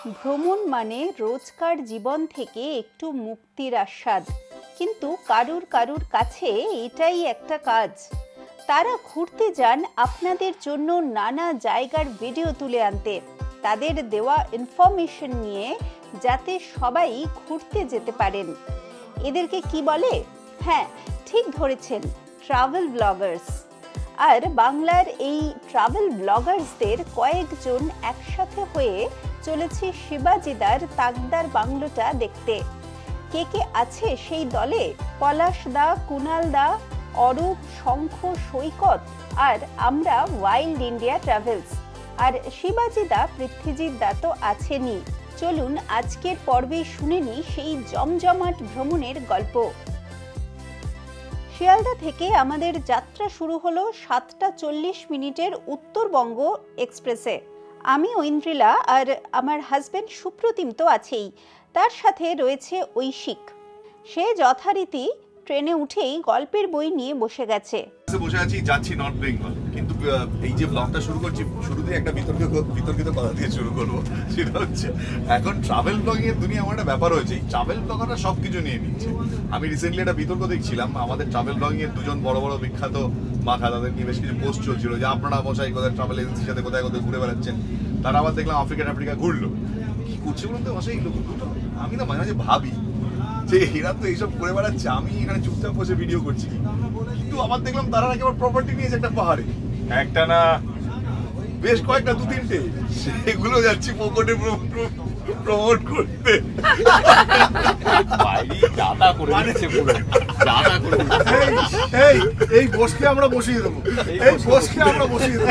ভ্রমণ মানে রোজকার জীবন থেকে একটু মুক্তির আস্বাদ, কিন্তু কারুর কারুর কাছে এটাই একটা কাজ। তারা ঘুরতে যান আপনাদের জন্য নানা জায়গার ভিডিও তুলে আনতে, তাদের দেওয়া ইনফরমেশন নিয়ে, যাতে সবাই ঘুরতে যেতে পারেন। এদেরকে কি বলে? হ্যাঁ, ঠিক ধরেছেন, ট্রাভেল ব্লগার্স। আর বাংলার এই ট্রাভেল ব্লগার্সদের কয়েকজন একসাথে হয়ে চলেছে শিবাজিদার তাকদার বাংলোটা দেখতে। কে কে আছে সেই দলে? পলাশ দা, কুনাল দা, অরূপ, শঙ্খ, সৈকত আর আমরা ওয়াইল্ড ইন্ডিয়া ট্রাভেলস। আর শিবাজিদা, পৃথ্বীজিৎ দা তো আছেনই। চলুন আজকের পর্বে শুনে নিই সেই জমজমাট ভ্রমণের গল্প। শিয়ালদা থেকে আমাদের যাত্রা শুরু হলো 7:40 উত্তরবঙ্গ এক্সপ্রেসে। আমি ঐন্দ্রিলা আর আমার হাজব্যান্ড সুপ্রতিম তো আছেই, তার সাথে রয়েছে ঐশিক। সে যথারীতি ট্রেনে উঠেই গল্পের বই নিয়ে বসে গেছে। বসে আছি, যাচ্ছি নর্থ বেঙ্গল, কিন্তু এই যে ব্লগটা শুরু করছি শুরুতেই একটা বিতর্কিত কথা দিয়ে শুরু করবো। সেটা হচ্ছে এখন ট্রাভেল ব্লগিং এর দুনিয়া আমার একটা ব্যাপার হয়েছে, ট্রাভেল ব্লগাররা সবকিছু নিয়ে নিচ্ছে। আমি রিসেন্টলি একটা বিতর্ক দেখছিলাম, আমাদের ট্রাভেল ব্লগিং এর দুজন বড় বড় বিখ্যাত মাথা, তাদের নিয়ে বেশ কিছু পোস্ট চলছিল যে আপনারা মশাই কোথায় ট্রাভেল এজেন্সির সাথে কোথায় কোথায় ঘুরে বেড়াচ্ছেন। তারা আবার দেখলাম আফ্রিকা ঘুরলো। কি করছে বলুন তো মশাই লোক? আমি না মাঝে মাঝে ভাবি যে এরা তো এইসব করে বেড়াচ্ছে, আমি এখানে চুপচাপ বসে ভিডিও করছি। কিন্তু আবার দেখলাম তারা নাকি আবার প্রপার্টি নিয়েছে একটা পাহাড়ে, একটা না বেশ কয়েকটা, 2-3টে, সেগুলো যাচ্ছি পকেটে প্রমোট করতে। এই বসকে আমরা বসিয়ে দেবো, এই বসকে আমরা বসিয়ে দেবো।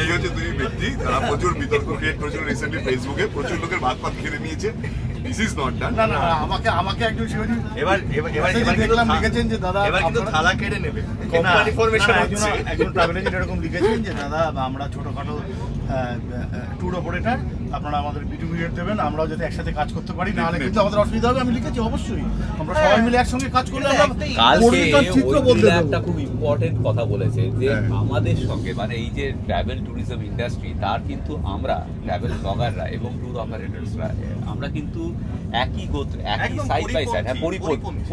এই হচ্ছে দুই ব্যক্তি, তারা প্রচুর বিতর্ক ক্রিয়েট করেছিল রিসেন্টলি ফেসবুকে, প্রচুর লোকের ভাত খেতে নিয়েছে। This is not done. না আমাকে একজন শিবাজি এবার দেখলাম লিখেছেন যে দাদা এবার কিন্তু থালা কেটে নেবে। কোম্পানি ইনফরমেশন হচ্ছে, একজন ট্রাভেল এজেন্ট এরকম লিখেছেন যে দাদা আমরা ছোটখাটো ট্যুর অপারেটর, আপনারা আমাদের ভিডিও দেবেন, আমরাও যাতে একসাথে কাজ করতে পারি, নাহলে কিন্তু আমাদের অসুবিধা হবে। আমি লিখেছি অবশ্যই আমরা সবাই মিলে একসঙ্গে কাজ করলে একটা খুব ইম্পর্টেন্ট কথা বলেছে যে আমাদের সঙ্গে মানে এই যে ট্রাভেল ট্যুরিজম ইন্ডাস্ট্রি, তার কিন্তু আমরা ট্রাভেল ব্লগাররা এবং ট্যুর অপারেটরসরা আমরা কিন্তু একই গোত্র, একই সাইড বাই সাইড, হ্যাঁ,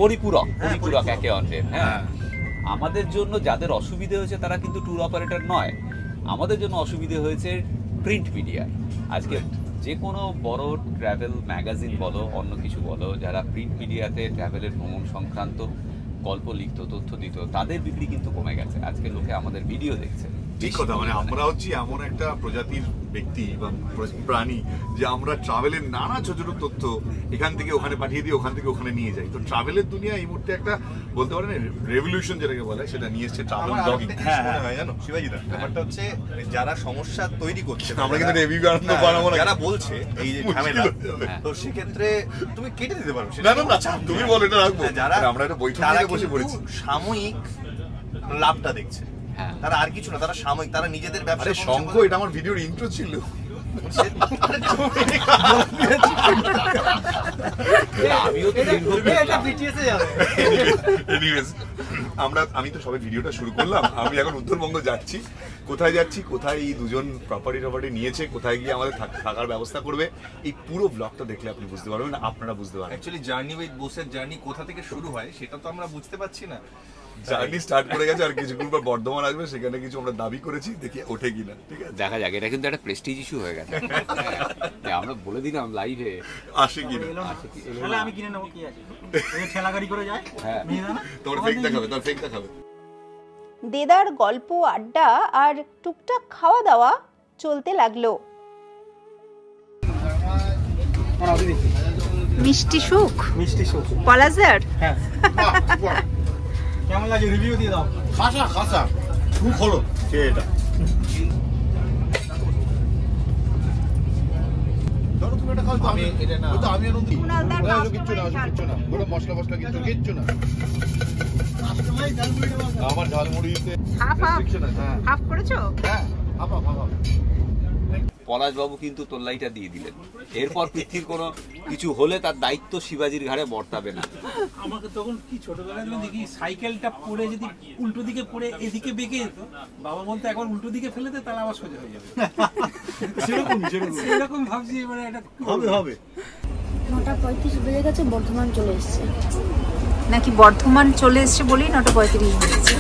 পরিপূরক একে অন্যের। হ্যাঁ, আমাদের জন্য যাদের অসুবিধা হয়েছে তারা কিন্তু ট্যুর অপারেটর নয়, আমাদের জন্য অসুবিধে হয়েছে প্রিন্ট মিডিয়া। আজকে যে কোনো বড় ট্রাভেল ম্যাগাজিন বলো, অন্য কিছু বলো, যারা প্রিন্ট মিডিয়াতে ট্রাভেলের ভ্রমণ সংক্রান্ত গল্প লিখত, তথ্য দিত, তাদের বিক্রি কিন্তু কমে গেছে। আজকে লোকে আমাদের ভিডিও দেখছে। ঠিক কথা, মানে আমরা হচ্ছি এমন একটা প্রজাতির ব্যক্তি বা প্রাণী যে আমরা ট্রাভেলের নানা ছোট ছোট তথ্য এখান থেকে ওখানে পাঠিয়ে দিই, ওখান থেকে ওখানে নিয়ে যাই। তো ট্রাভেলের দুনিয়া এই মুহূর্তে একটা বলতে পারেন রেভলিউশন যেটাকে বলে, সেটা নিয়ে এসছে ট্রাভেল ব্লগিং। হয় জানো শিবাজিদা, ব্যাপারটা হচ্ছে যারা সমস্যা তৈরি করছে, আমরা কিন্তু রেভিউ আনন্দ বানাবো না, যারা বলছে এই যে ঝামেলা, তো সেক্ষেত্রে তুমি কেটে দিতে পারো। না তুমি বলো, এটা রাখবো। যারা আমরা একটা বৈঠকে বসে পড়েছি, সাময়িক লাভটা দেখছে, তারা আর কিছু না, তারা সাময়িক, তারা নিজেদের ব্যবসা। শঙ্খ, এটা আমার ভিডিওর ইন্ট্রো ছিল। আমি তো সবাই ভিডিওটা শুরু করলাম, আমি এখন উত্তরবঙ্গ যাচ্ছি। কোথায় যাচ্ছি, কোথায় এই দুজন প্রপার্টি নিয়েছে, কোথায় গিয়ে আমাদের থাকার ব্যবস্থা করবে, এই পুরো ব্লগটা দেখলে আপনি বুঝতে পারবেন, আপনারা বুঝতে পারবেন। অ্যাকচুয়ালি জার্নি উইথ বোসের জার্নি কোথা থেকে শুরু হয় সেটা তো আমরা বুঝতে পারছি না। জার্নি স্টার্ট করে গেছে, আর কিছুক্ষণ পর বর্ধমান আসবে, সেখানে কিছু আমরা দাবি করেছি, দেখি ওঠে কিনা। ঠিক আছে, দেখা যাক। এটা কিন্তু একটা প্রেস্টিজ ইস্যু হয়ে গেছে, আমরা বলে দিলাম লাইভে আসে কিনা। আমি কিনে নেবো, কি আছে, ঠেলা গাড়ি করে যায়। হ্যাঁ, তোর ফেক দেখাবে। দেদার গল্প, আড্ডা আর টুকটাক খাওয়া দাওয়া চলতে লাগলো। মিষ্টি সুখ পলাশদার, কেমন লাগে রিভিউ দিয়ে দাও। খাসা সুখ হলো এটা। ধরো তুমি এটা খাও, আমি এটা না, তো আমি আনন্দ কিচ্ছু না, পুরো মশলা কিচ্ছু না। আমার ঝালমুড়িতে হাফ করেছো? হ্যাঁ, হাফ। পলাশবাবু কিন্তু তোল্লাইটা দিয়ে দিলেন। এরপর পৃথিবীর কোনো কিছু হলে তার দায়িত্ব শিবাজির ঘাড়ে বর্তাবে না। আমাকে তখন কি ছোটবেলায় দেখি সাইকেলটা পড়ে যদি উল্টো দিকে পড়ে এদিকে বেঁকে যেত, বাবা বলতো একবার উল্টো দিকে ফেলে দে তাহলে আবার সোজা হয়ে যাবে। সেরকম ভাবছি, মানে এটা হবে 9:35 বেজে গেছে, বর্ধমান চলে এসেছে। নাকি বর্ধমান চলে এসছে বলেই 9:35 বেজেছে।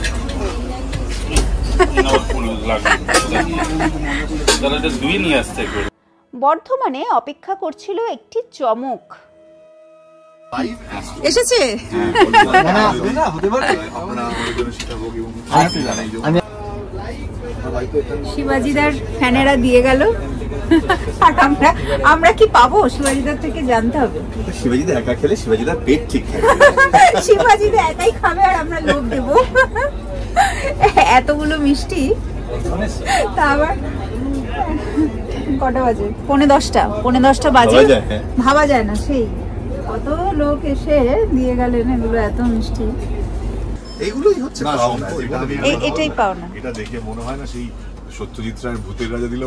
বর্ধমানে অপেক্ষা করছিল একটি চমক। এসেছে শিবাজিদার ফ্যানেরা দিয়ে গেল, আর আমরা কি পাবো শিবাজিদার থেকে জানতে হবে। শিবাজিদা একা খেলে শিবাজিদার পেট ঠিক থাকে। শিবাজিদা একাই খাবে আর আমরা লোভ দেবো। এতগুলো মিষ্টি, তা আবার কটা বাজে? 10:45 বাজে, ভাবা যায় না। সেই কত লোক এসে দিয়ে গেলেন এগুলো, এত মিষ্টি। এইগুলোই হচ্ছে এটাই পাও না। এটা দেখে মনে হয় না সেই সত্যজিৎ রায়ের ভূতের রাজা দিল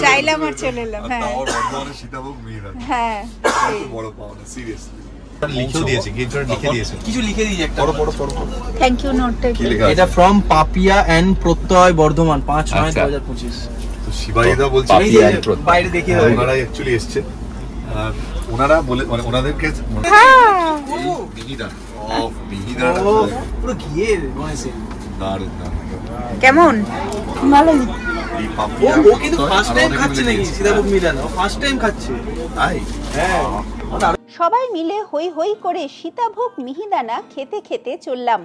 চাইলাম আর চলে এলাম। হ্যাঁ, বর্ধমানের সীতাভোগ মিহিদানা, হ্যাঁ বড় পাওনা, সিরিয়াসলি। কিছু লিখে দিই একটা। থ্যাংক ইউ নোটটা। এটা ফ্রম পাপিয়া এন্ড প্রত্যয় বর্ধমান 5/9/2025। তো শিবাজিদা বলছে বাইরে দেখে ওনারা অ্যাকচুয়ালি এসছে, ওনারা বলে মানে ওনাদেরকে মিহিদানা পুরো ঘিয়ের বনেছে। দারুণ কেমন? ভালো। এই পাপিয়া ও কিন্তু ফার্স্ট টাইম খাচ্ছে নাকি সীতাভোগ মিহিদানা? ফার্স্ট টাইম খাচ্ছে। হ্যাঁ, সবাই মিলে হই হই করে সীতাভোগ মিহিদানা খেতে খেতে চললাম।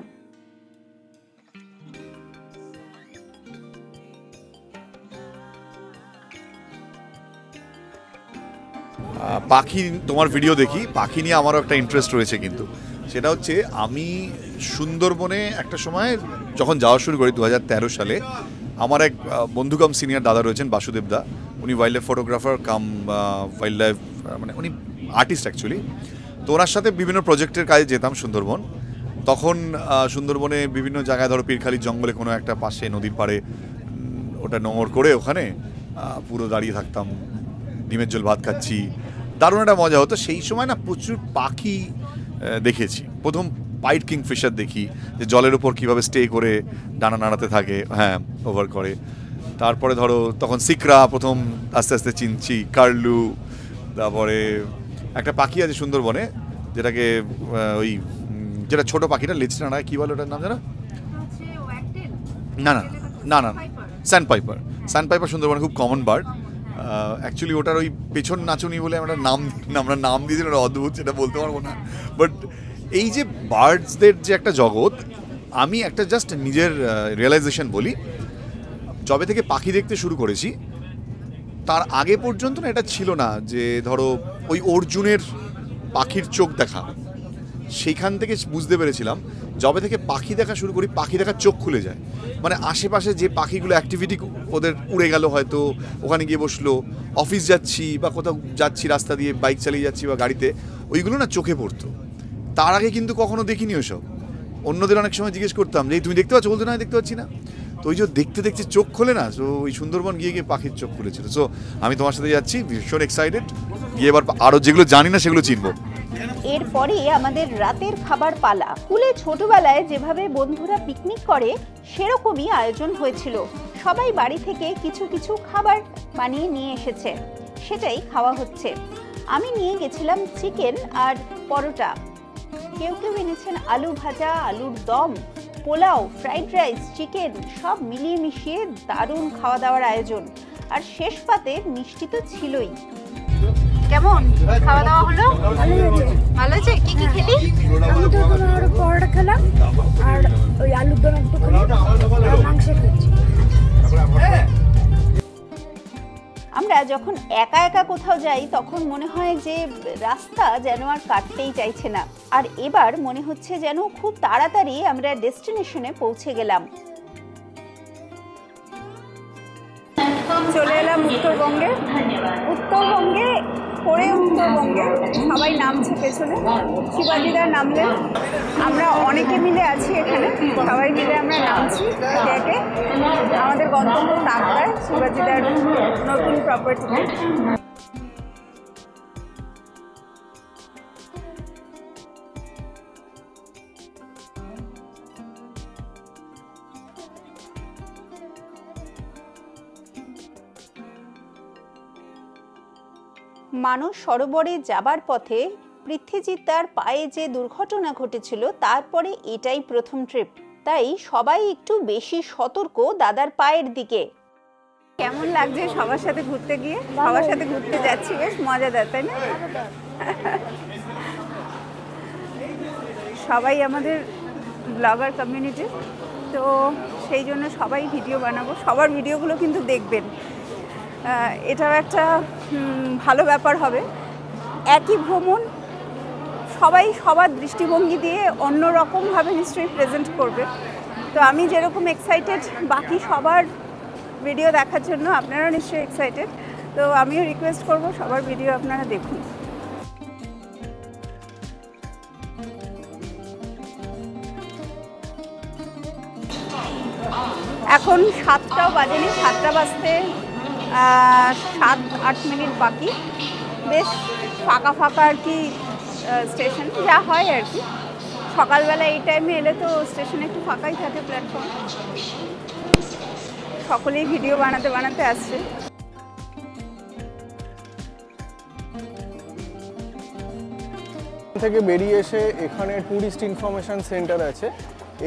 পাখি, তোমার ভিডিও দেখি, পাখি নিয়ে আমারও একটা ইন্টারেস্ট রয়েছে, কিন্তু সেটা হচ্ছে আমি সুন্দরবনে একটা সময় যখন যাওয়া শুরু করি 2013 সালে, আমার এক বন্ধু কাম সিনিয়র দাদা রয়েছেন বাসুদেব দা, উনি ওয়াইল্ড লাইফ ফটোগ্রাফার কাম ওয়াইল্ড লাইফ মানে উনি আর্টিস্ট অ্যাকচুয়ালি। তো ওনার সাথে বিভিন্ন প্রজেক্টের কাজে যেতাম সুন্দরবন। তখন সুন্দরবনে বিভিন্ন জায়গায় ধরো পীরখালির জঙ্গলে কোনো একটা পাশে নদীর পাড়ে ওটা নোংর করে ওখানে পুরো দাঁড়িয়ে থাকতাম, ডিমের ঝোল ভাত খাচ্ছি, দারুণ একটা মজা হতো। সেই সময় না প্রচুর পাখি দেখেছি। প্রথম পাইট কিংফিশার দেখি, যে জলের ওপর কীভাবে স্টে করে ডানা নাড়াতে থাকে, হ্যাঁ ওভার করে। তারপরে ধরো তখন সিকরা প্রথম আস্তে আস্তে চিনছি, কার্লু। তারপরে একটা পাখি আছে সুন্দরবনে যেটাকে ওই যেটা ছোট পাখিটা লেজটা নাড়ায়, কী বলে ওটার নাম জানো? না না না না স্যান্ডপাইপার সুন্দরবনে খুব কমন বার্ড। অ্যাকচুয়ালি ওটার ওই পেছন নাচুনি বলে আমরা নাম দিয়েছি, ওটা অদ্ভুত, সেটা বলতে পারবো না। বাট এই যে বার্ডসদের যে একটা জগৎ, আমি একটা জাস্ট নিজের রিয়েলাইজেশন বলি, যবে থেকে পাখি দেখতে শুরু করেছি তার আগে পর্যন্ত না এটা ছিল না যে ধরো ওই অর্জুনের পাখির চোখ দেখা, সেইখান থেকে বুঝতে পেরেছিলাম যবে থেকে পাখি দেখা শুরু করি, পাখি দেখার চোখ খুলে যায়। মানে আশেপাশে যে পাখিগুলো অ্যাক্টিভিটি ওদের উড়ে গেল, হয়তো ওখানে গিয়ে বসলো, অফিস যাচ্ছি বা কোথাও যাচ্ছি রাস্তা দিয়ে বাইক চালিয়ে যাচ্ছি বা গাড়িতে, ওইগুলো না চোখে পড়তো। তার আগে কিন্তু কখনো দেখিনি ওসব। অন্যদের অনেক সময় জিজ্ঞেস করতাম যে তুমি দেখতে পাচ্ছ, বলতো না দেখতে পাচ্ছি না। তো ওই যে দেখতে দেখতে চোখ খোলে না, তো ওই সুন্দরবন গিয়ে পাখির চোখ খুলেছিল। সো আমি তোমার সাথে যাচ্ছি, ভীষণ এক্সাইটেড, গিয়ে এবার আরও যেগুলো জানি না সেগুলো চিনবো। এরপরে আমাদের রাতের খাবার পালা। স্কুলে ছোটবেলায় যেভাবে বন্ধুরা পিকনিক করে সেরকমই আয়োজন হয়েছিল। সবাই বাড়ি থেকে কিছু কিছু খাবার বানিয়ে নিয়ে এসেছে, সেটাই খাওয়া হচ্ছে। আমি নিয়ে গেছিলাম চিকেন আর পরোটা, কেউ কেউ এনেছেন আলু ভাজা, আলুর দম, পোলাও, ফ্রাইড রাইস, চিকেন, সব মিলিয়ে মিশিয়ে দারুণ খাওয়া দাওয়ার আয়োজন। আর শেষ পাতে মিষ্টি তো ছিলই। কেমন খাওয়া দাওয়া হলো? ভালো আছে। কি কি খেলি? আমি তো তোমার পরোটা খেলাম আর ওই আলুর দম একটু খেলাম আর মাংস খেয়েছি। আমরা যখন একা একা কোথাও যাই তখন মনে হয় যে রাস্তা যেন আর কাটতেই চাইছে না, আর এবার মনে হচ্ছে যেন খুব তাড়াতাড়ি আমরা ডেস্টিনেশনে পৌঁছে গেলাম। চলে এলাম উত্তরবঙ্গে। উত্তরবঙ্গে পড়ে উত্তরবঙ্গে, সবাই নামছে পেছনে, শিবাজিদা নামলেন, আমরা অনেকে মিলে আছি এখানে, সবাই মিলে আমরা নামছি ডেকে আমাদের গন্তব্য তাকদায় শিবাজিদার নতুন প্রপার্টিতে। মানস সরোবরে যাবার পথে পৃথ্বীজিৎদার পায়ে যে দুর্ঘটনা ঘটেছিল তারপরে এটাই প্রথম ট্রিপ, তাই সবাই একটু বেশি সতর্ক দাদার পায়ের দিকে। কেমন লাগছে সবার সাথে ঘুরতে গিয়ে? সবার সাথে ঘুরতে যাচ্ছি, বেশ মজাদার, তাই না? সবাই আমাদের ব্লগার কমিউনিটি, তো সেই জন্য সবাই ভিডিও বানাবো, সবার ভিডিওগুলো কিন্তু দেখবেন, এটাও একটা ভালো ব্যাপার হবে। একই ভ্রমণ সবাই সবার দৃষ্টিভঙ্গি দিয়ে অন্য রকমভাবে নিশ্চয়ই প্রেজেন্ট করবে। তো আমি যেরকম এক্সাইটেড বাকি সবার ভিডিও দেখার জন্য, আপনারাও নিশ্চয়ই এক্সাইটেড, তো আমিও রিকোয়েস্ট করব সবার ভিডিও আপনারা দেখুন। এখন 7টাও বাজেনি, 7টা বাজতে 7-8 মিনিট বাকি। বেশ ফাঁকা ফাঁকা আর কি স্টেশন, যা হয় আর কি, সকালবেলা এই টাইমে এলে তো স্টেশন একটু ফাঁকাই থাকে, প্ল্যাটফর্ম। সকলেই ভিডিও বানাতে বানাতে আসছে। থেকে বেরিয়ে এসে এখানে ট্যুরিস্ট ইনফরমেশন সেন্টার আছে,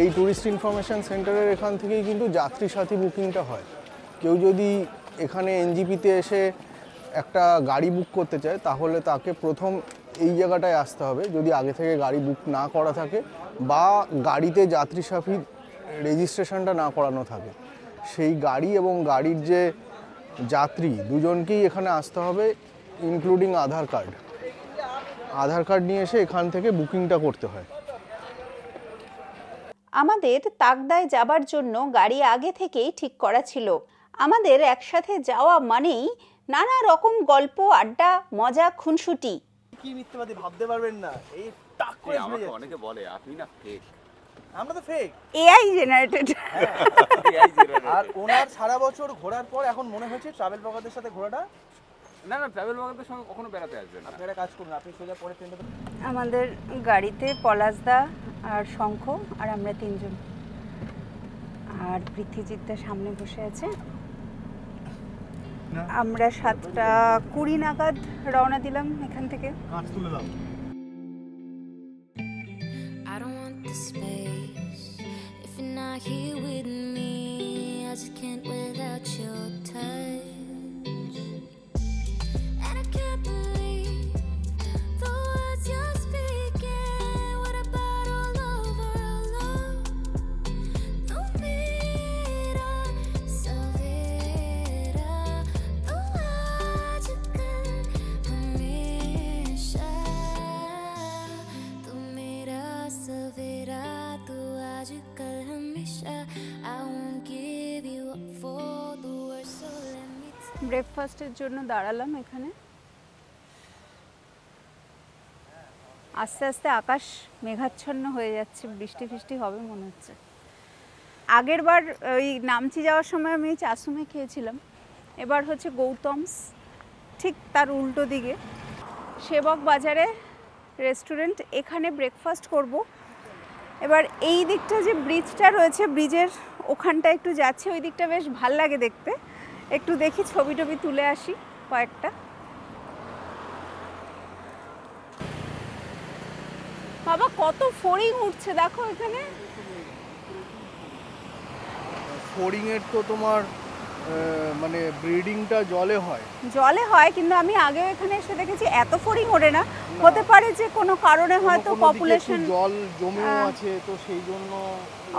এই ট্যুরিস্ট ইনফরমেশন সেন্টারের এখান থেকেই কিন্তু যাত্রী সাথী বুকিংটা হয়। কেউ যদি এখানে এনজিপিতে এসে একটা গাড়ি বুক করতে চায় তাহলে তাকে প্রথম এই জায়গাটায় আসতে হবে, যদি আগে থেকে গাড়ি বুক না করা থাকে বা গাড়িতে যাত্রী সাথী রেজিস্ট্রেশনটা না করানো থাকে। সেই গাড়ি এবং গাড়ির যে যাত্রী দুজনকেই এখানে আসতে হবে, ইনক্লুডিং আধার কার্ড। আধার কার্ড নিয়ে এসে এখান থেকে বুকিংটা করতে হয়। আমাদের তাকদায় যাবার জন্য গাড়ি আগে থেকেই ঠিক করা ছিল। আমাদের একসাথে যাওয়া মানেই নানা রকম গল্প, আড্ডা, মজা, খুনসুটি। কি মিথ্যাবাদী ভাবতে পারবেন না, এই টাক করে আমাকে অনেকে বলে আপনি না ফেক। আমরা তো ফেক, এআই জেনারেটেড। আর ওনার সারা বছর ঘোরার পর এখন মনে হচ্ছে ট্রাভেল ব্লগারদের সাথে ঘোরাটা না না, ট্রাভেল ব্লগারদের সঙ্গে কখনো বেড়াতে আসবেন না। আপনারা কাজ করুন, আপনি সোজা পরে ট্রেনটা। আমাদের গাড়িতে পলাশদা আর শঙ্খ আর আমরা 3 জন, আর পৃথ্বীজিৎদা সামনে বসে আছে। আমরা 7:20 নাগাদ রওনা দিলাম এখান থেকে। কাজ তুলে দাও। I don't want the space if you're not here with me. I just can't without your touch, and I can't believe the words you're speaking. What about all over our love? No mera savera, tu aajkal hamesha, tu mera savera, tu aajkal hamesha. I won't give you up for the worst, so let me ব্রেকফাস্টের জন্য দাঁড়ালাম এখানে। আস্তে আস্তে আকাশ মেঘাচ্ছন্ন হয়ে যাচ্ছে, বৃষ্টি ফিষ্টি হবে মনে হচ্ছে। আগের বার ওই নামচি যাওয়ার সময় আমি চাসুমে খেয়েছিলাম, এবার হচ্ছে গৌতমস, ঠিক তার উল্টো দিকে সেবক বাজারে রেস্টুরেন্ট, এখানে ব্রেকফাস্ট করব। এবার এই দিকটা যে ব্রিজটা রয়েছে, ব্রিজের ওখানটা একটু যাচ্ছে, ওই দিকটা বেশ ভাল লাগে দেখতে। একটু দেখি ছবি টবি তুলে আসি কয়েকটা। বাবা কত ফড়িং উঠছে দেখো এখানে। ফড়িংয়ের তো তোমার মানে ব্রিডিংটা জলে হয়, জলে হয়, কিন্তু আমি আগেও এখানে এসে দেখেছি এত ফড়িং ওঠে না। হতে পারে যে কোনো কারণে হয়তো পপুলেশন, জল জমেও আছে, তো সেই জন্য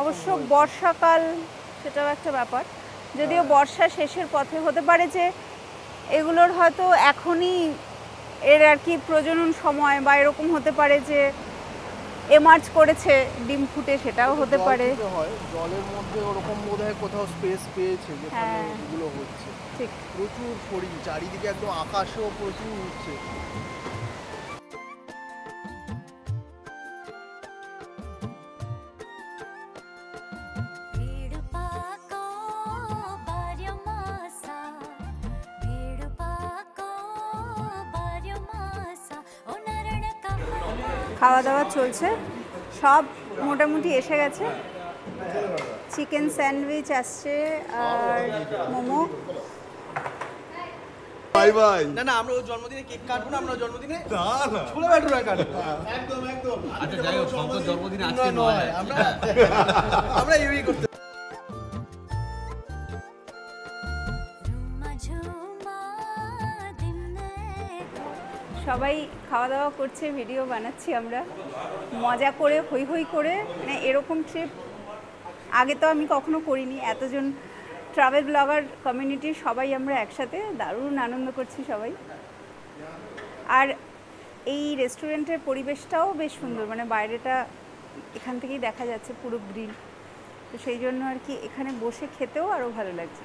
অবশ্য বর্ষাকাল সেটাও একটা ব্যাপার। যদিও বর্ষা শেষের পথে, হতে পারে যে এগুলোর হয়তো এখনই এর আর কি প্রজনন সময়, বা এরকম হতে পারে যে এমার্জ করেছে ডিম ফুটে, সেটাও হতে পারে। জলের মধ্যে ওরকম বোধহয় কোথাও স্পেস পেয়েছে যেখানে এগুলো হচ্ছে। ঠিক, প্রচুর ফড়িং চারিদিকে, একদম আকাশেও প্রচুর উঠছে। খাওয়া দাওয়া চলছে, সব মোটামুটি এসে গেছে। চিকেন স্যান্ডউইচ আসছে আর মোমো। Bye bye. না না, আমরা ওর জন্মদিনে কেক কাটবো না, আমরা জন্মদিনে ছোলা ব্যাটুরা কাটবো। একদম একদম। আচ্ছা যাই হোক, শঙ্কর জন্মদিন আজকে নয়, আমরা এই করতে। সবাই খাওয়া দাওয়া করছে, ভিডিও বানাচ্ছি আমরা মজা করে, হই হই করে। মানে এরকম ট্রিপ আগে তো আমি কখনো করিনি। এতজন ট্রাভেল ব্লগার কমিউনিটির সবাই আমরা একসাথে দারুণ আনন্দ করছি সবাই। আর এই রেস্টুরেন্টের পরিবেশটাও বেশ সুন্দর, মানে বাইরেটা এখান থেকেই দেখা যাচ্ছে পুরো গ্রিল, তো সেই জন্য আর কি এখানে বসে খেতেও আরও ভালো লাগছে।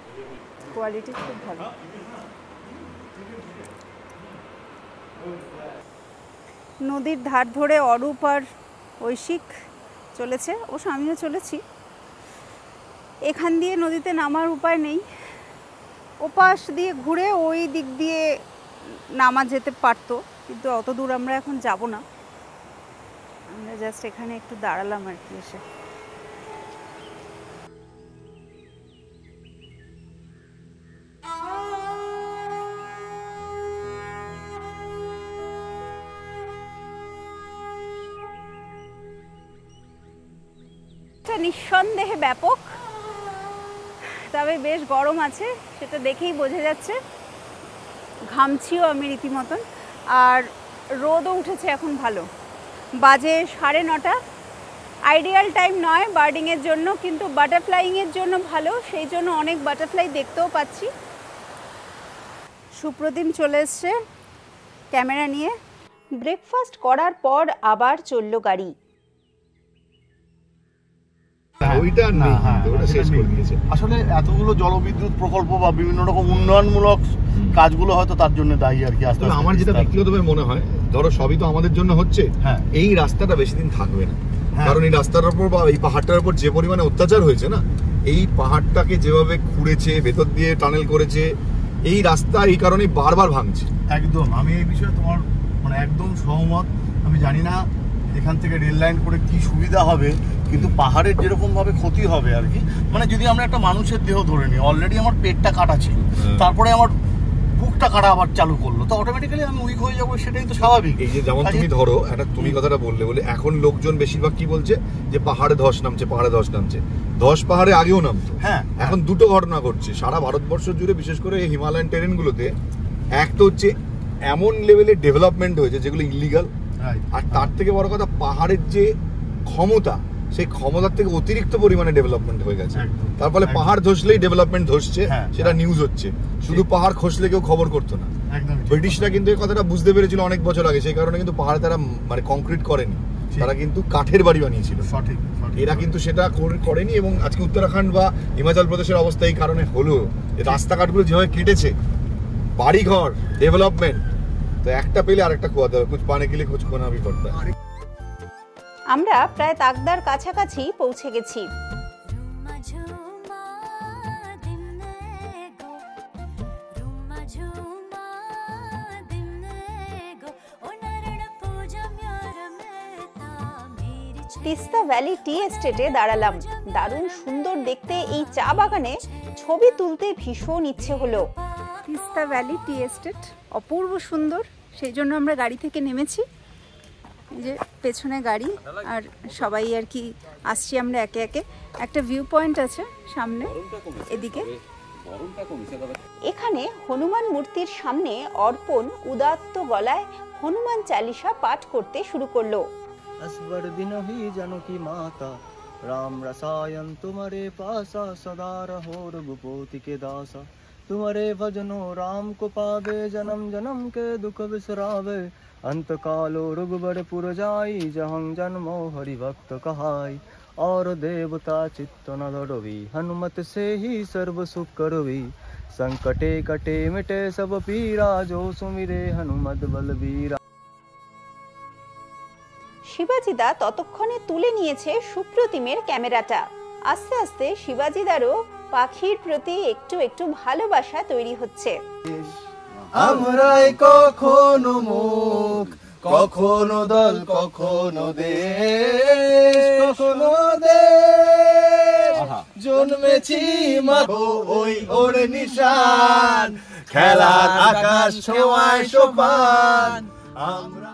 কোয়ালিটি খুব ভালো। নদীর ধার ধরে অরূপ আর ঐশিক চলেছে, অবশ্য আমিও চলেছি। এখান দিয়ে নদীতে নামার উপায় নেই, ওপাশ দিয়ে ঘুরে ওই দিক দিয়ে নামা যেতে পারতো, কিন্তু অত দূর আমরা এখন যাব না। আমরা জাস্ট এখানে একটু দাঁড়ালাম আর কি এসে। নিঃসন্দেহে ব্যাপক, তবে বেশ গরম আছে, সেটা দেখেই বোঝা যাচ্ছে। ঘামছিও আমি রীতিমতন, আর রোদও উঠেছে এখন ভালো। বাজে 9:30। আইডিয়াল টাইম নয় বার্ডিংয়ের জন্য, কিন্তু বাটারফ্লাইংয়ের জন্য ভালো, সেই জন্য অনেক বাটারফ্লাই দেখতেও পাচ্ছি। সুপ্রতিম চলে এসছে ক্যামেরা নিয়ে। ব্রেকফাস্ট করার পর আবার চলল গাড়ি। ওইটা নেই, ওটা শেষ করে দিয়েছে। আসলে এতগুলো জলবিদ্যুৎ প্রকল্প বা বিভিন্ন রকম উন্নয়নমূলক কাজগুলো হয়তো তার জন্য দায়ী আর কি। আসলে আমার যেটা ব্যক্তিগতভাবে মনে হয়, ধরো সবই তো আমাদের জন্য হচ্ছে, এই রাস্তাটা বেশি দিন থাকবে না। কারণ এই রাস্তার উপর বা এই পাহাড়টার উপর যে পরিমাণে অত্যাচার হয়েছে না, এই পাহাড়টাকে যেভাবে খুঁড়েছে, ভেতর দিয়ে টানেল করেছে, এই রাস্তা এই কারণে বারবার ভাঙছে। একদম, আমি এই বিষয়ে তোমার মানে একদম সহমত। আমি জানি না এখান থেকে রেল লাইন করে কি সুবিধা হবে, কিন্তু পাহাড়ের যেরকম ভাবে ক্ষতি হবে আর কি। মানে যদি আমরা একটা মানুষের দেহ ধরে নিই, অলরেডি আমার পেটটা কাটা ছিল, তারপরে আমার বুকটা কাটা আবার চালু করলো, তো অটোমেটিক্যালি আমি উইক হয়ে যাবো, সেটাই তো স্বাভাবিক। এই যে যেমন তুমি ধরো একটা, তুমি কথাটা বললে বলে এখন লোকজন বেশিরভাগ কি বলছে যে পাহাড়ে ধস নামছে, পাহাড়ে ধস নামছে। ধস পাহাড়ে আগেও নামতো, এখন দুটো ঘটনা ঘটছে সারা ভারতবর্ষ জুড়ে, বিশেষ করে এই হিমালয়ান টেরেনগুলোতে। এক তো হচ্ছে এমন লেভেলের ডেভেলপমেন্ট হয়েছে যেগুলো ইলিগাল, আর তার থেকে বড় কথা পাহাড়ের যে ক্ষমতা, সেই ক্ষমতার থেকে অতিরিক্ত পরিমাণে ডেভেলপমেন্ট হয়ে গেছে। তার ফলে পাহাড় ধসলেই ডেভেলপমেন্ট ধসছে, সেটা নিউজ হচ্ছে। শুধু পাহাড় খসলে কেউ খবর করতো না। ব্রিটিশরা কিন্তু এই কথাটা বুঝতে পেরেছিল অনেক বছর আগে, সেই কারণে কিন্তু পাহাড়ে তারা মানে কংক্রিট করেনি, তারা কিন্তু কাঠের বাড়ি বানিয়েছিল। সঠিক, এরা কিন্তু সেটা করেনি। এবং আজকে উত্তরাখণ্ড বা হিমাচল প্রদেশের অবস্থা এই কারণে হলো, রাস্তাঘাটগুলো যেভাবে কেটেছে, বাড়িঘর, ডেভেলপমেন্ট, তো একটা পেলে আরেকটা খোয়াতে হবে। কুছ পানে কে লিয়ে কুছ খোনা ভি পড়তা है। আমরা প্রায় তাকদার কাছাকাছি পৌঁছে গেছি। তিস্তা ভ্যালি টি এস্টেটে দাঁড়ালাম। দারুণ সুন্দর দেখতে এই চা বাগানে ছবি তুলতে ভীষণ ইচ্ছে হলো। তিস্তা ভ্যালি টি এস্টেট অপূর্ব সুন্দর, সেই জন্য আমরা গাড়ি থেকে নেমেছি। এই যে পেছনে গাড়ি, আর সবাই আর কি আসছি আমরা একে একে। একটা ভিউ পয়েন্ট আছে সামনে এদিকে। এখানে হনুমান মূর্তির সামনে অর্পণ উদাত্ত গলায় হনুমান চালিসা পাঠ করতে শুরু করলো। আসবার দিন হি জানকী মাতা রাম রসায়ন তোমারে পাসা সদা রহো রঘুপতি কে দাসা तुम्हारे भजनो राम को पावे जन्म जन्म के दुख बिसरावे अंत कालो रघुबर पुर जाई जहं जन्मो हरि भक्त कहाई और देवता चित्त न डोवी हनुमत से ही सर्व सुख करवी संकटे कटे मिटे सब पीरा जो सुमिरे हनुमत बलबीरा। শিবাজিদা ততক্ষণে তুলে নিয়েছে সুপ্রতিমের ক্যামেরাটা। আস্তে আস্তে শিবাজিদারও পাখির প্রতি একটু একটু ভালোবাসা তৈরি হচ্ছে। আমরাই কখনো মুখ কখনো দল কখনো দেশ কখনো দেশ জন্মেছি মাগো ওই ওর নিশান খেলার আকাশ ছোঁয়ায় সোপান আমরা।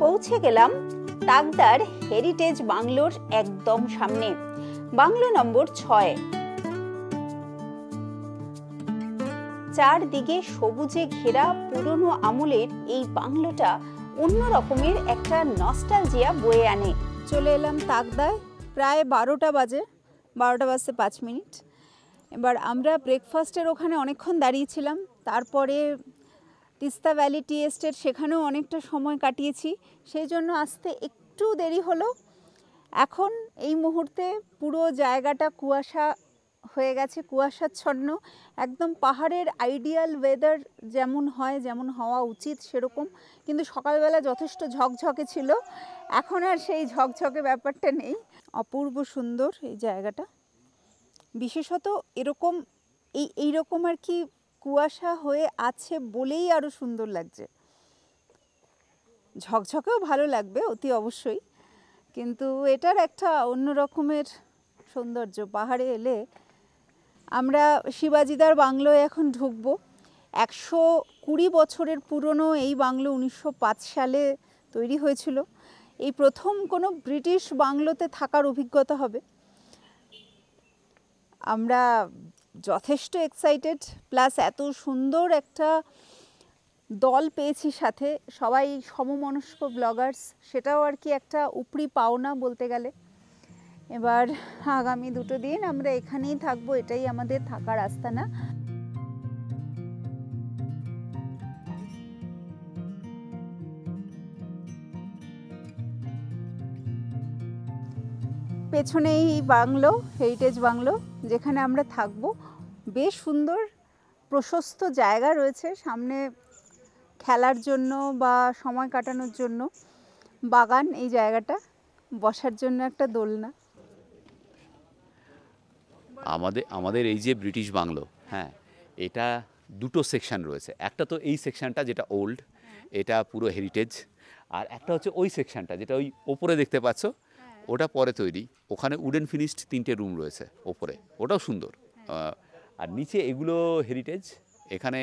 পৌঁছে গেলাম তাকদার হেরিটেজ বাংলোর একদম সামনে, বাংলো নম্বর 6। চারদিকে সবুজে ঘেরা পুরনো আমলের এই বাংলোটা অন্য রকমের একটা নস্টালজিয়া বয়ে আনে। চলে এলাম তাকদায়, প্রায় 12টা বাজে, 12টা বাজতে 5 মিনিট। এবার আমরা ব্রেকফাস্টের ওখানে অনেকক্ষণ দাঁড়িয়েছিলাম, তারপরে তিস্তা ভ্যালি টি এস্টেট, সেখানেও অনেকটা সময় কাটিয়েছি, সেই জন্য আসতে একটু দেরি হলো। এখন এই মুহূর্তে পুরো জায়গাটা কুয়াশা হয়ে গেছে, কুয়াশাচ্ছন্ন, একদম পাহাড়ের আইডিয়াল ওয়েদার যেমন হয়, যেমন হওয়া উচিত সেরকম। কিন্তু সকালবেলা যথেষ্ট ঝকঝকে ছিল, এখন আর সেই ঝকঝকে ব্যাপারটা নেই। অপূর্ব সুন্দর এই জায়গাটা, বিশেষত এরকম এইরকম আর কি কুয়াশা হয়ে আছে বলেই আরও সুন্দর লাগছে। ঝকঝকেও ভালো লাগবে অতি অবশ্যই, কিন্তু এটার একটা অন্য রকমের সৌন্দর্য। পাহাড়ে এলে আমরা শিবাজিদার বাংলোয় এখন ঢুকবো। 120 বছরের পুরনো এই বাংলো 1905 সালে তৈরি হয়েছিল। এই প্রথম কোনো ব্রিটিশ বাংলোতে থাকার অভিজ্ঞতা হবে। আমরা যথেষ্ট এক্সাইটেড, প্লাস এত সুন্দর একটা দল পেয়েছি সাথে, সবাই সমমনস্ক ব্লগার্স, সেটাও আর কি একটা উপরি পাওনা বলতে গেলে। এবার আগামী 2 দিন আমরা এখানেই থাকবো, এটাই আমাদের থাকার আস্তানা। পেছনে এই বাংলো, হেরিটেজ বাংলো, যেখানে আমরা থাকবো। বেশ সুন্দর প্রশস্ত জায়গা রয়েছে সামনে খেলার জন্য বা সময় কাটানোর জন্য, বাগান, এই জায়গাটা বসার জন্য একটা দোলনা। আমাদের এই যে ব্রিটিশ বাংলো, হ্যাঁ, এটা 2টো সেকশন রয়েছে। একটা তো এই সেকশনটা যেটা ওল্ড, এটা পুরো হেরিটেজ, আর একটা হচ্ছে ওই সেকশনটা যেটা ওই ওপরে দেখতে পাচ্ছ, ওটা পরে তৈরি। ওখানে উডেন ফিনিশড 3টে রুম রয়েছে ওপরে, ওটাও সুন্দর। আর নিচে এগুলো হেরিটেজ, এখানে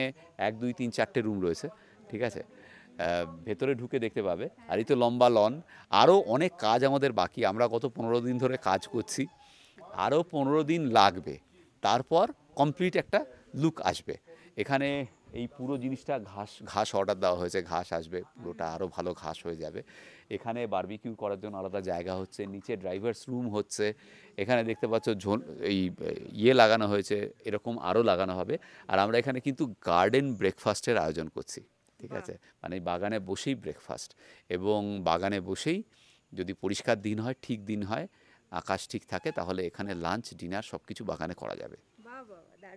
1, 2, 3, 4টে রুম রয়েছে, ঠিক আছে। ভেতরে ঢুকে দেখতে পাবে। আর এই তো লম্বা লন, আরও অনেক কাজ আমাদের বাকি। আমরা গত 15 দিন ধরে কাজ করছি, আরও 15 দিন লাগবে, তারপর কমপ্লিট একটা লুক আসবে। এখানে এই পুরো জিনিসটা ঘাস অর্ডার দেওয়া হয়েছে, ঘাস আসবে, পুরোটা আরও ভালো ঘাস হয়ে যাবে। এখানে বারবিকিউ করার জন্য আলাদা জায়গা হচ্ছে, নিচে ড্রাইভার্স রুম হচ্ছে, এখানে দেখতে পাচ্ছ এই লাগানো হয়েছে, এরকম আরও লাগানো হবে। আর আমরা এখানে কিন্তু গার্ডেন ব্রেকফাস্টের আয়োজন করছি, ঠিক আছে, মানে বাগানে বসেই ব্রেকফাস্ট, এবং বাগানে বসেই যদি পরিষ্কার দিন হয়, ঠিক দিন হয়, আকাশ ঠিক থাকে, তাহলে এখানে লাঞ্চ ডিনার সব কিছু বাগানে করা যাবে,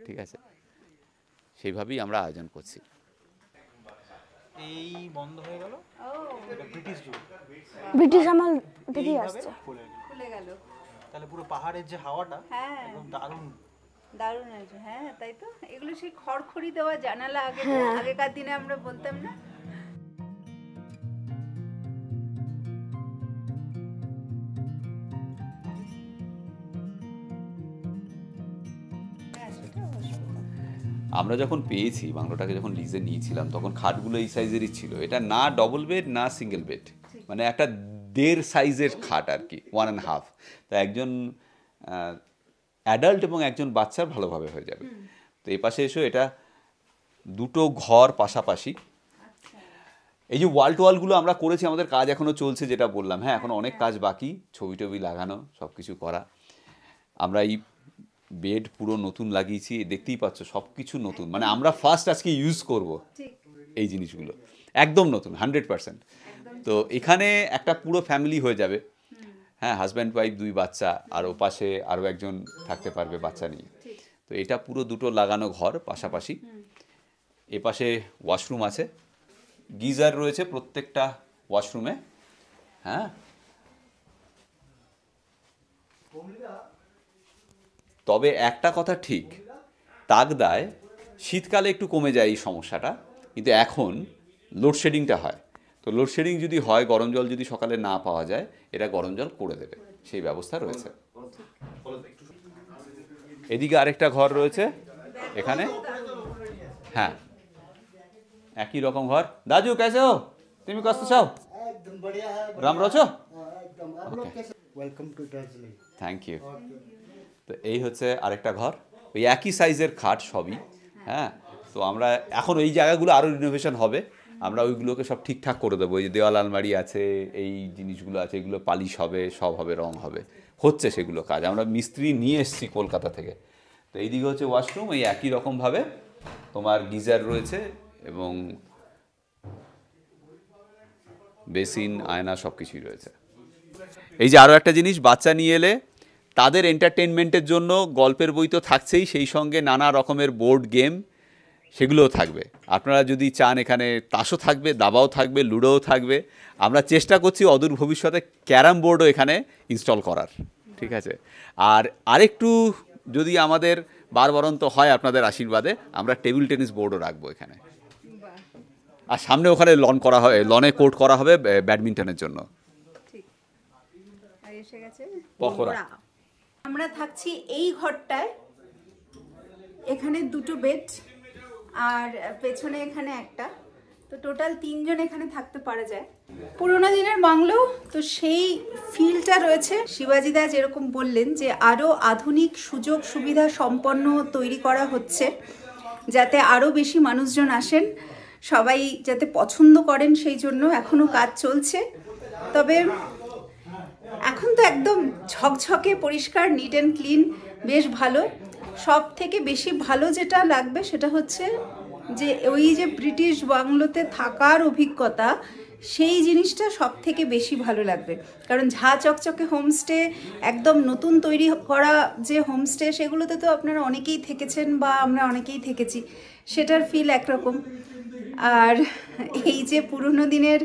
ঠিক আছে। সেইভাবেই আমরা আয়োজন করছি। এই বন্ধ হয়ে গেল, ব্রিটিশ আমল থেকেই আসছে, খুলে গেল, তাহলে পুরো পাহাড়ের যে হাওয়াটা একদম দারুণ দারুণ আছে। হ্যাঁ, তাই তো, এগুলো সেই খড়খড়ি দেওয়া জানালা, আগেকার দিনে আমরা বলতাম না। আমরা যখন পেয়েছি বাংলোটাকে, যখন লিজে নিয়েছিলাম, তখন খাটগুলো এই সাইজেরই ছিল। এটা না ডবল বেড না সিঙ্গেল বেড, মানে একটা দেড় সাইজের খাট আর কি, 1.5। তো একজন অ্যাডাল্ট এবং একজন বাচ্চার ভালোভাবে হয়ে যাবে। তো এই পাশে এসো, এটা দুটো ঘর পাশাপাশি। এই যে ওয়াল টোয়ালগুলো আমরা করেছি, আমাদের কাজ এখনও চলছে, যেটা বললাম। হ্যাঁ, এখন অনেক কাজ বাকি, ছবি টবি লাগানো, সব কিছু করা। আমরা এই বেড পুরো নতুন লাগিয়েছি, দেখতেই পাচ্ছ সব কিছু নতুন, মানে আমরা ফার্স্ট আজকে ইউজ করব এই জিনিসগুলো, একদম নতুন 100%। তো এখানে একটা পুরো ফ্যামিলি হয়ে যাবে। হ্যাঁ, হাজব্যান্ড ওয়াইফ, 2 বাচ্চা, আর ও পাশে আরও একজন থাকতে পারবে বাচ্চা নিয়ে। তো এটা পুরো দুটো লাগানো ঘর পাশাপাশি। এ পাশে ওয়াশরুম আছে, গিজার রয়েছে প্রত্যেকটা ওয়াশরুমে। হ্যাঁ, তবে একটা কথা ঠিক, তাগদায় শীতকালে একটু কমে যায় এই সমস্যাটা, কিন্তু এখন লোডশেডিংটা হয়। তো লোডশেডিং যদি হয়, গরম জল যদি সকালে না পাওয়া যায়, এটা গরম জল করে দেবে, সেই ব্যবস্থা রয়েছে। এদিকে আরেকটা ঘর রয়েছে এখানে। হ্যাঁ, একই রকম ঘর। দাজু কেসে হো, তুমি কষ্ট চাও? রাম রছো? Thank you. তো এই হচ্ছে আরেকটা ঘর, ওই একই সাইজের খাট সবই। হ্যাঁ, তো আমরা এখন এই জায়গাগুলো আরও রিনোভেশন হবে, আমরা ওইগুলোকে সব ঠিকঠাক করে দেবো। এই যে দেওয়াল আলমারি আছে, এই জিনিসগুলো আছে, এগুলো পালিশ হবে, সব হবে, রং হবে, হচ্ছে সেগুলো কাজ। আমরা মিস্ত্রি নিয়ে এসেছি কলকাতা থেকে। তো এইদিকে হচ্ছে ওয়াশরুম, এই একই রকমভাবে তোমার গিজার রয়েছে এবং বেসিন, আয়না, সব কিছুই রয়েছে। এই যে আরও একটা জিনিস, বাচ্চা নিয়ে এলে তাদের এন্টারটেনমেন্টের জন্য গল্পের বই তো থাকছেই, সেই সঙ্গে নানা রকমের বোর্ড গেম সেগুলোও থাকবে। আপনারা যদি চান, এখানে তাসও থাকবে, দাবাও থাকবে, লুডোও থাকবে। আমরা চেষ্টা করছি অদূর ভবিষ্যতে ক্যারাম বোর্ডও এখানে ইনস্টল করার, ঠিক আছে? আর আরেকটু যদি আমাদের বারবরন্ত হয় আপনাদের আশীর্বাদে, আমরা টেবিল টেনিস বোর্ডও রাখবো এখানে। আর সামনে ওখানে লন করা হবে, লনে কোর্ট করা হবে ব্যাডমিন্টনের জন্য। পকোড়া। আমরা থাকছি এই ঘরটায়, এখানে 2টো বেড আর পেছনে এখানে একটা, তো টোটাল 3 জন এখানে থাকতে পারা যায়। পুরোনো দিনের বাংলো, তো সেই ফিলটা রয়েছে। শিবাজিদা যেরকম বললেন যে আরও আধুনিক সুযোগ সুবিধা সম্পন্ন তৈরি করা হচ্ছে, যাতে আরও বেশি মানুষজন আসেন, সবাই যাতে পছন্দ করেন, সেই জন্য এখনও কাজ চলছে। তবে এখন তো একদম ঝকঝকে পরিষ্কার, নিট অ্যান্ড ক্লিন, বেশ ভালো। সব থেকে বেশি ভালো যেটা লাগবে সেটা হচ্ছে যে ওই যে ব্রিটিশ বাংলোতে থাকার অভিজ্ঞতা, সেই জিনিসটা সব থেকে বেশি ভালো লাগবে। কারণ ঝা চকচকে হোমস্টে, একদম নতুন তৈরি করা যে হোমস্টে, সেগুলোতে তো আপনারা অনেকেই থেকেছেন বা আমরা অনেকেই থেকেছি, সেটার ফিল একরকম। আর এই যে পুরনো দিনের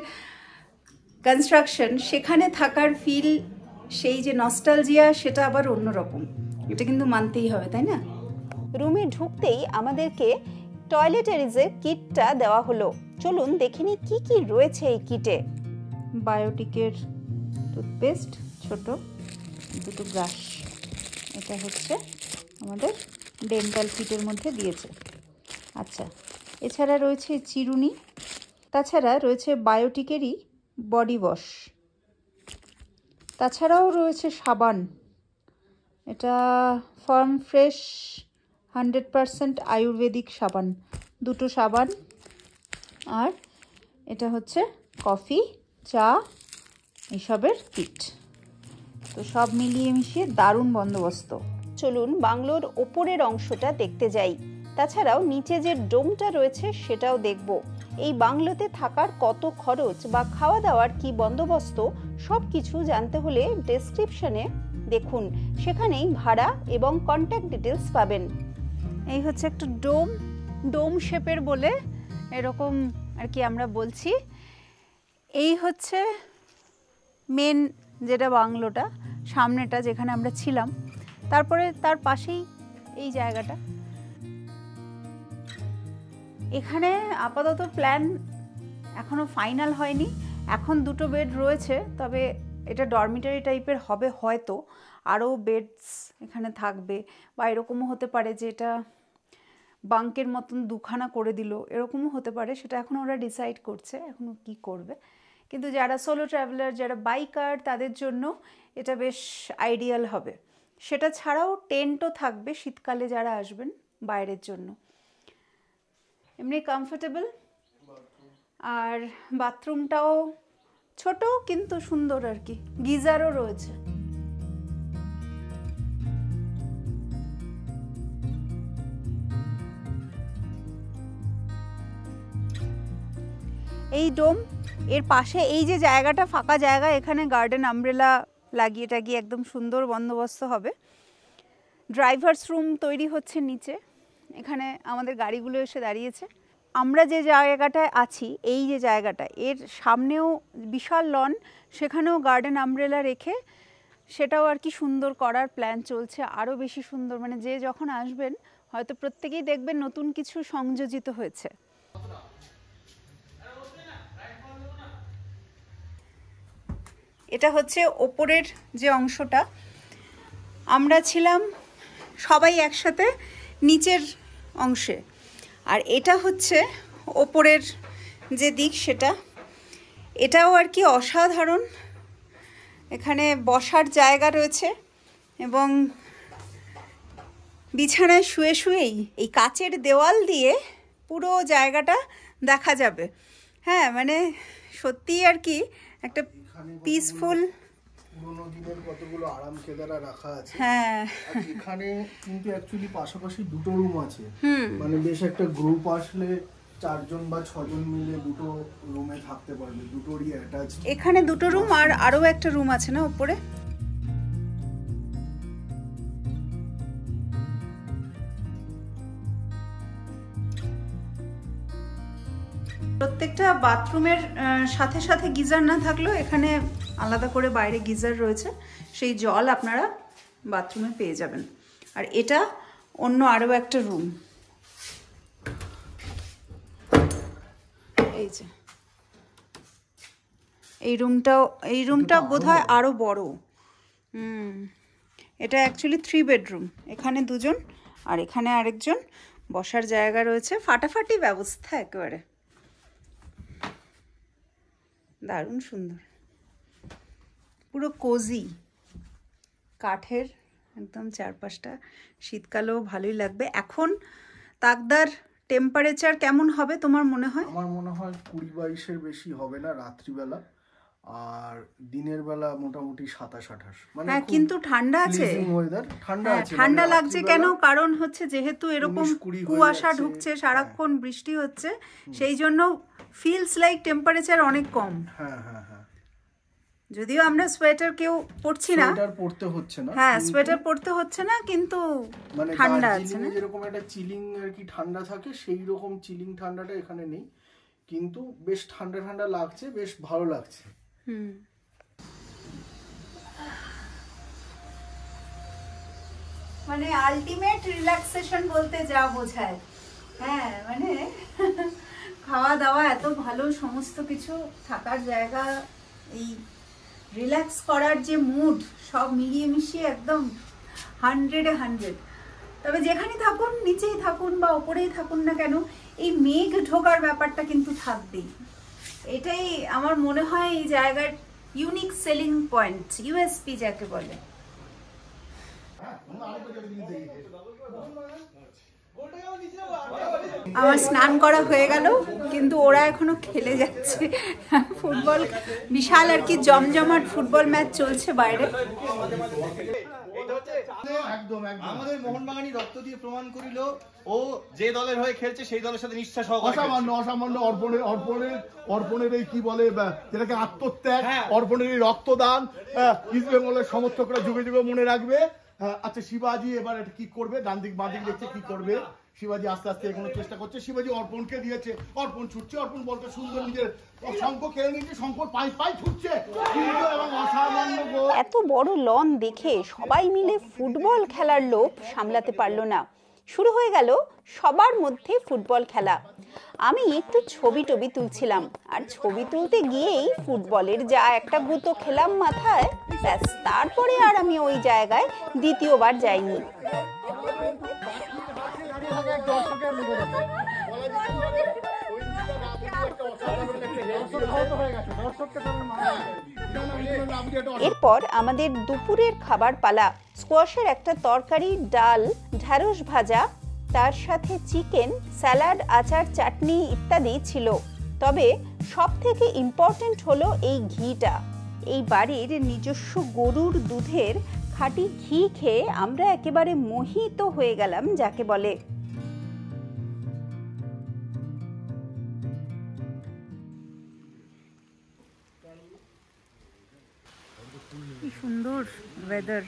কনস্ট্রাকশন, সেখানে থাকার ফিল, সেই যে নস্টালজিয়া, সেটা আবার অন্যরকম। এটা কিন্তু মানতেই হবে, তাই না? রুমে ঢুকতেই আমাদেরকে টয়লেটারিজের কিটটা দেওয়া হলো। চলুন দেখিনি কি কি রয়েছে এই কিটে। বায়োটিকের টুথপেস্ট, ছোট 2টো ব্রাশ, এটা হচ্ছে আমাদের ডেন্টাল কিটের মধ্যে দিয়েছে। আচ্ছা, এছাড়া রয়েছে চিরুনি, তাছাড়া রয়েছে বায়োটিকেরই বডি ওয়াশ, তাছাড়াও রয়েছে সাবান। এটা ফার্ম ফ্রেশ 100% আয়ুর্বেদিক সাবান, 2টো সাবান। আর এটা হচ্ছে কফি, চা, এসবের কিট। তো সব মিলিয়ে মিশিয়ে দারুণ বন্দোবস্ত। চলুন বাংলোর ওপরের অংশটা দেখতে যাই। তাছাড়াও নিচে যে ডোমটা রয়েছে সেটাও দেখব। এই বাংলোতে থাকার কত খরচ বা খাওয়া দাওয়ার কি বন্দোবস্ত, সব কিছু জানতে হলে ডেসক্রিপশনে দেখুন, সেখানেই ভাড়া এবং কন্ট্যাক্ট ডিটেলস পাবেন। এই হচ্ছে একটা ডোম শেপের বলে এরকম আর কি আমরা বলছি। এই হচ্ছে মেন যেটা বাংলোটা, সামনেটা যেখানে আমরা ছিলাম, তারপরে তার পাশেই এই জায়গাটা। এখানে আপাতত প্ল্যান এখনো ফাইনাল হয়নি। এখন 2টো বেড রয়েছে, তবে এটা ডরমিটারি টাইপের হবে হয়তো, আরও বেডস এখানে থাকবে, বা এরকমও হতে পারে যে এটা বাঙ্কের মতন 2খানা করে দিল, এরকমও হতে পারে। সেটা এখন ওরা ডিসাইড করছে এখনও কি করবে। কিন্তু যারা সোলো ট্রাভেলার, যারা বাইকার, তাদের জন্য এটা বেশ আইডিয়াল হবে। সেটা ছাড়াও টেন্টও থাকবে শীতকালে যারা আসবেন বাইরের জন্য। এমনি কমফোর্টেবল, আর বাথরুমটাও ছোট কিন্তু সুন্দর আর কি, গিজারও রয়েছে। এই ডোম, এর পাশে এই যে জায়গাটা ফাঁকা জায়গা, এখানে গার্ডেন আমব্রেলা লাগিয়ে টাগিয়ে একদম সুন্দর বন্দোবস্ত হবে। ড্রাইভার্স রুম তৈরি হচ্ছে নিচে, এখানে আমাদের গাড়িগুলো এসে দাঁড়িয়েছে। আমরা যে জায়গাটায় আছি, এই যে জায়গাটা, এর সামনেও বিশাল লন, সেখানেও গার্ডেন আমব্রেলা রেখে সেটাও আর কি সুন্দর করার প্ল্যান চলছে, আরও বেশি সুন্দর। মানে যে যখন আসবেন হয়তো প্রত্যেকেই দেখবেন নতুন কিছু সংযোজিত হয়েছে। এটা হচ্ছে ওপরের যে অংশটা, আমরা ছিলাম সবাই একসাথে নিচের অংশে, আর এটা হচ্ছে ওপরের যে দিক সেটা। এটাও আর কি অসাধারণ, এখানে বসার জায়গা রয়েছে এবং বিছানায় শুয়ে শুয়েই এই কাচের দেওয়াল দিয়ে পুরো জায়গাটা দেখা যাবে। হ্যাঁ, মানে সত্যিই আর কি একটা পিসফুল। পুরোনো দিনের কতগুলো আরাম কেদারা রাখা আছে। হ্যাঁ, এখানে কিন্তু অ্যাকচুয়ালি পাশাপাশি দুটো রুম আছে, মানে বেশ একটা গ্রুপ আসলে 4 জন বা 6 জন মিলে দুটো রুমে থাকতে পারবে, দুটোরই অ্যাটাচ। এখানে দুটো রুম আর আরো একটা রুম আছে না উপরে। প্রত্যেকটা বাথরুমের সাথে সাথে গিজার না থাকলেও এখানে আলাদা করে বাইরে গিজার রয়েছে, সেই জল আপনারা বাথরুমে পেয়ে যাবেন। আর এটা অন্য আরও একটা রুম, এই যে এই রুমটা বোধহয় আরও বড়। এটা অ্যাকচুয়ালি 3 বেডরুম, এখানে 2 জন আর এখানে আরেকজন, বসার জায়গা রয়েছে, ফাটাফাটি ব্যবস্থা একেবারে, দারুণ সুন্দর, পুরো কোজি, কাঠের একদম চারপাশটা। শীতকালেও ভালোই লাগবে। এখন তাকদার টেম্পারেচার কেমন হবে তোমার মনে হয়? আমার মনে হয় 20-22-এর বেশি হবে না রাত্রিবেলা, আর দিনের বেলা মোটামুটি 27-28। মানে হ্যাঁ, কিন্তু ঠান্ডা আছে, ঠান্ডা আছে। ঠান্ডা লাগছে কেন? কারণ হচ্ছে যেহেতু এরকম কুয়াশা ঢুকছে, সারাক্ষণ বৃষ্টি হচ্ছে, সেই জন্য ফিলস লাইক টেম্পারেচার অনেক কম। হ্যাঁ হ্যাঁ হ্যাঁ, যদিও আমরা সোয়েটার কেউ পরছি না, সোয়েটার পরতে হচ্ছে না। হ্যাঁ, সোয়েটার পরতে হচ্ছে না, কিন্তু মানে ঠান্ডা আছে না, যেরকম একটা চিলিং আর কি ঠান্ডা থাকে, সেই রকম চিলিং ঠান্ডাটা এখানে নেই, কিন্তু বেশ ঠান্ডা ঠান্ডা লাগছে, বেশ ভালো লাগছে। মানে আলটিমেট রিল্যাক্সেশন বলতে যা বোঝায়। হ্যাঁ, মানে খাওয়া দাওয়া এত ভালো, সমস্ত কিছু, থাকার জায়গা, এই রিল্যাক্স করার যে মুড, সব মিলিয়ে মিশিয়ে একদম 100-এ 100। তবে যেখানে থাকুন, নিচেই থাকুন বা ওপরেই থাকুন না কেন, এই মেঘ ঢোকার ব্যাপারটা কিন্তু থাকবেই। এটাই আমার মনে হয় এই জায়গার ইউনিক সেলিং পয়েন্ট, ইউএসপি যাকে বলে। আমার স্নান করা হয়ে গেল, কিন্তু ওরা এখনো খেলে যাচ্ছে ফুটবল, বিশাল আর কি জমজমাট ফুটবল ম্যাচ চলছে বাইরে। একদম আমাদের মোহনবাগানই রক্ত দিয়ে প্রমাণ করিল ও যে দলের হয়ে খেলছে সেই দলের সাথে নিষ্ঠা সহকারে। অসামান্য অর্পণের এই কি বলে, যেটাকে আত্মত্যাগ, অর্পণের এই রক্তদান ইস্ট বেঙ্গলের সমর্থকরা যুগে যুগে মনে রাখবে। আচ্ছা, শিবাজি এবার এটা কি করবে? ডান দিক বাঁ দিক দেখছে কি করবে। শিবাজি আস্তে আস্তে এগোনোর চেষ্টা করছে, শিবাজি অর্পণকে দিয়েছে, অর্পণ ছুটছে, অর্পণ বলতে সুন্দর নিজের শঙ্খ খেলে নিচ্ছে, শঙ্খ পাই ছুটছে, এবং অসামান্য। এত বড় লন দেখে সবাই মিলে ফুটবল খেলার লোভ সামলাতে পারলো না, শুরু হয়ে গেল সবার মধ্যে ফুটবল খেলা। আমি একটু ছবি তুলছিলাম, আর ছবি তুলতে গিয়েই ফুটবলের যা একটা গুঁতো খেলাম মাথায়, ব্যাস, তারপরে আর আমি ওই জায়গায় দ্বিতীয়বার যাইনি। দর্শককে এরপর আমাদের দুপুরের খাবার পালা। স্কোয়াশের একটা তরকারি, ডাল, ঢ্যাঁড়স ভাজা, তার সাথে চিকেন, স্যালাড, আচার, চাটনি ইত্যাদি ছিল। তবে সব থেকে ইম্পর্ট্যান্ট হলো এই ঘিটা। এই বাড়ির নিজস্ব গরুর দুধের খাঁটি ঘি খেয়ে আমরা একেবারে মোহিত হয়ে গেলাম যাকে বলে। কি সুন্দর ওয়েদার,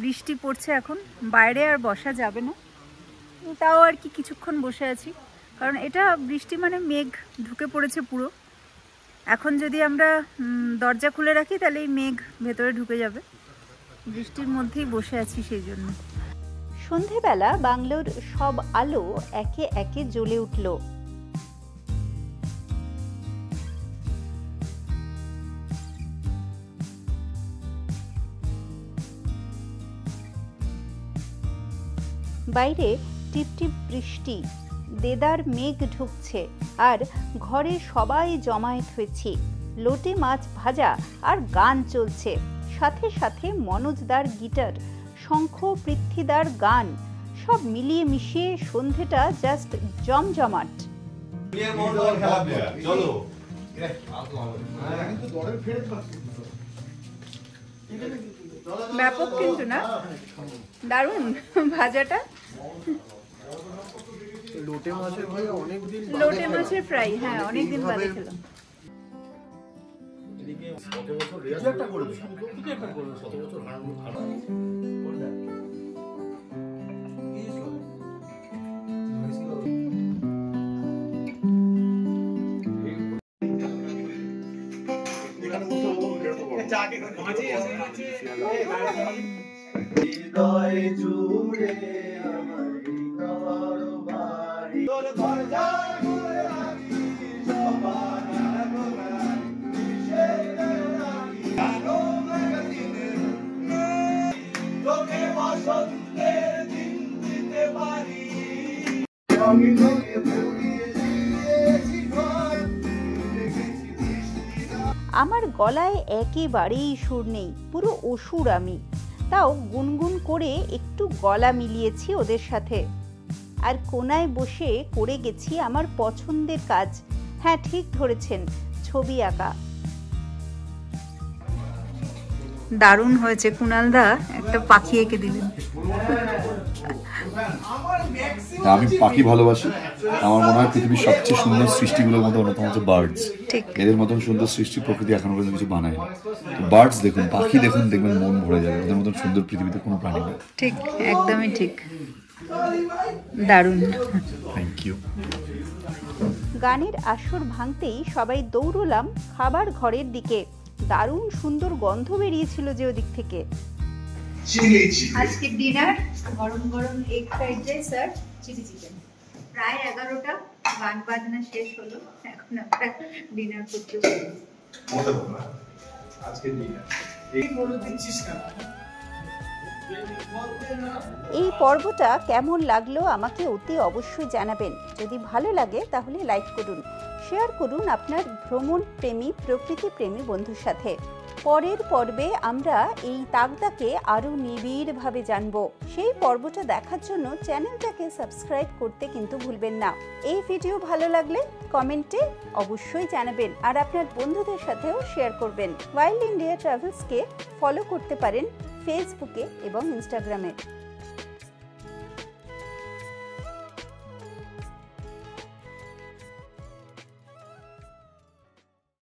বৃষ্টি পড়ছে এখন, বাইরে আর বসা যাবে না, তাও আর কি কিছুক্ষণ বসে আছি, কারণ এটা বৃষ্টি মানে মেঘ ঢুকে পড়েছে পুরো। এখন যদি আমরা দরজা খুলে রাখি তাহলে এই মেঘ ভেতরে ঢুকে যাবে, বৃষ্টির মধ্যেই বসে আছি সেই জন্য। সন্ধেবেলা বাংলোর সব আলো একে একে জ্বলে উঠল। বাইরে টিপটিপ বৃষ্টি, দেদার মেঘ ঢুকছে, আর ঘরে সবাই জমায়েত হয়েছি। লোটে মাছ ভাজা আর গান চলছে, সাথে সাথে মনোজদার গিটার, শঙ্খ পৃথ্বীদার গান, সব মিলিয়ে মিশিয়ে সন্ধেটা জাস্ট জমজমাট। ব্যাপক কিন্তু না, দারুণ ভাজাটা। লোটে মাছের ভাই অনেকদিন, লোটে মাছের ফ্রাই, হ্যাঁ অনেকদিন বাদে খেলাম। আমার গলায় একেবারেই সুর নেই, পুরো অসুর আমি। তাও গুনগুন করে একটু গলা মিলিয়েছি ওদের সাথে, আর কোনায় বসে করে গেছি আমার পছন্দের কাজ। হ্যাঁ ঠিক ধরেছেন, ছবি আঁকা। দারুণ হয়েছে, কুণালদা একটা পাখি এঁকে দিলেন। আমি পাখি ভালোবাসি, আমার মনে হয় পৃথিবীর সবচেয়ে সুন্দর সৃষ্টিগুলোর মধ্যে অন্যতম হচ্ছে বার্ডস। এদের মতন সুন্দর সৃষ্টি প্রকৃতি এখনো পর্যন্ত কিছু বানায় না। বার্ডস দেখুন, পাখি দেখুন, দেখবেন মন ভরে যাবে। ওদের মতন সুন্দর পৃথিবীতে কোনো প্রাণী নেই। ঠিক, একদমই ঠিক, দারুণ। Thank you. গানের আসর ভাঙতেই সবাই দৌড়লাম খাবার ঘরের দিকে। দারুণ সুন্দর গন্ধ বেরিয়েছিল যে ওদিক থেকে। আজকে ডিনার গরম গরম এগ ফ্রাইড রাইস আর চিলি চিকেন। প্রায় 11টা, গান বাজনা শেষ হলো, এখন আমরা ডিনার করতে এই পর্বটা কেমন লাগলো আমাকে অতি অবশ্যই জানাবেন। যদি ভালো লাগে তাহলে লাইক করুন, শেয়ার করুন আপনার ভ্রমণ প্রেমী, প্রকৃতি প্রেমী বন্ধুর সাথে। পরের পর্বে আমরা এই তাগদাকে আরো নিবিড়ভাবে জানবো। সেই পর্বটা দেখার জন্য চ্যানেলটাকে সাবস্ক্রাইব করতে কিন্তু ভুলবেন না। এই ভিডিও ভালো লাগলে কমেন্টে অবশ্যই জানাবেন, আর আপনার বন্ধুদের সাথেও শেয়ার করবেন। ওয়াইল্ড ইন্ডিয়া ট্রাভেলসকে ফলো করতে পারেন ফেসবুকে এবং ইনস্টাগ্রামে।